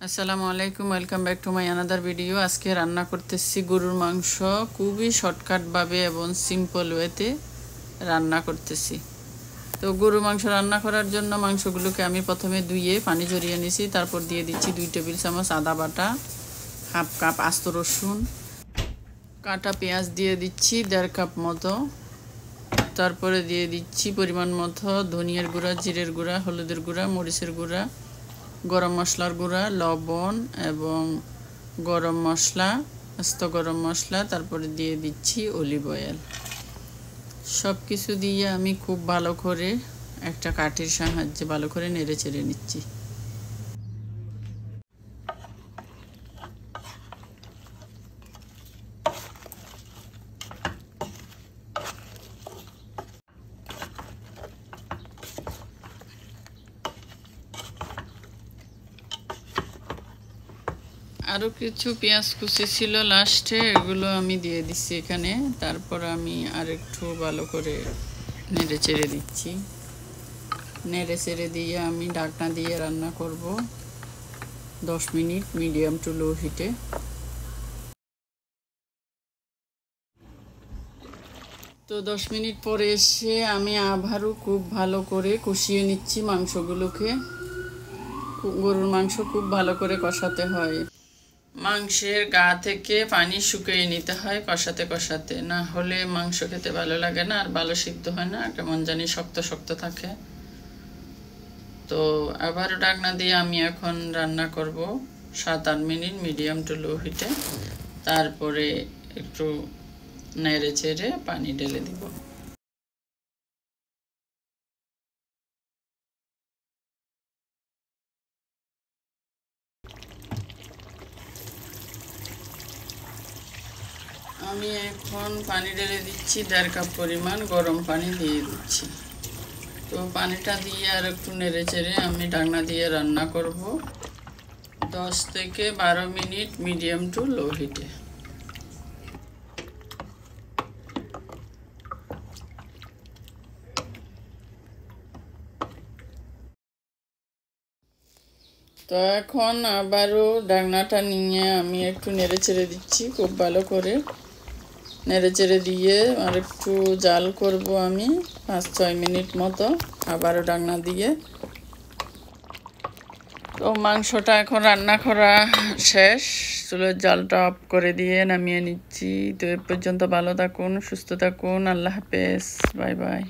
আসসালামু আলাইকুম, welcome back to my another video. আজকে রান্না করতেছি গরুর মাংস, খুবই শর্টকাটভাবে এবং সিম্পল ওয়েতে রান্না করতেছি। তো গরুর মাংস রান্না করার জন্য মাংসগুলোকে আমি প্রথমে ধুয়ে পানি ঝরিয়ে নিয়েছি। তারপর দিয়ে দিচ্ছি 2 টেবিল চামচ আদা বাটা, হাফ কাপ আস্ত রসুন, কাটা পেঁয়াজ দিয়ে দিচ্ছি 1.5 কাপ মতো। তারপরে দিয়ে দিচ্ছি পরিমাণ মতো ধনিয়ার গুঁড়া, জিরের গুঁড়া, হলুদের গুঁড়া, মরিচের গুঁড়া, গরম মশলার গুঁড়া, লবণ এবং গরম মশলা, আস্ত গরম মশলা। তারপরে দিয়ে দিচ্ছি অলিভ অয়েল। সব কিছু দিয়ে আমি খুব ভালো করে একটা কাঠির সাহায্যে ভালো করে নেড়ে চেড়ে নিচ্ছি। আরও কিছু পেঁয়াজ কুচি ছিল লাস্টে, এগুলো আমি দিয়ে দিচ্ছি এখানে। তারপর আমি আরেকটু ভালো করে নেড়ে চেড়ে দিচ্ছি। নেড়ে চেড়ে দিয়ে আমি ঢাকনা দিয়ে রান্না করব 10 মিনিট মিডিয়াম টু লো হিটে। তো 10 মিনিট পরে এসে আমি আবারও খুব ভালো করে কষিয়ে নিচ্ছি মাংসগুলোকে। গরুর মাংস খুব ভালো করে কষাতে হয়, মাংসের গা থেকে পানি শুকিয়ে নিতে হয় কষাতে কষাতে, না হলে মাংস খেতে ভালো লাগে না আর ভালো সিদ্ধ হয় না, কেমন জানি শক্ত শক্ত থাকে। তো আবারও ঢাকনা দিয়ে আমি এখন রান্না করব 7-8 মিনিট মিডিয়াম টু লো হিটে। তারপরে একটু নেড়ে চেড়ে পানি ঢেলে দিব। আমি এখন পানি ঢেলে দিচ্ছি, 1.5 কাপ পরিমাণ গরম পানি দিয়ে দিচ্ছি। তো পানিটা দিয়ে আর একটু নেড়ে চেড়ে আমি ঢাকনা দিয়ে রান্না করব 10 থেকে 12 মিনিট মিডিয়াম টু লো হিটে। তো এখন আবারও ঢাকনাটা নিয়ে আমি একটু নেড়ে চেড়ে দিচ্ছি খুব ভালো করে। নেড়ে চেড়ে দিয়ে আর একটু জাল করব আমি 5-6 মিনিট মতো, আবারও ঢাকনা দিয়ে। তো মাংসটা এখন রান্না করা শেষ, চুলের জালটা অফ করে দিয়ে নামিয়ে নিচ্ছি। তো এ পর্যন্ত ভালো থাকুন, সুস্থ থাকুন, আল্লাহ হাফেজ, বাই বাই।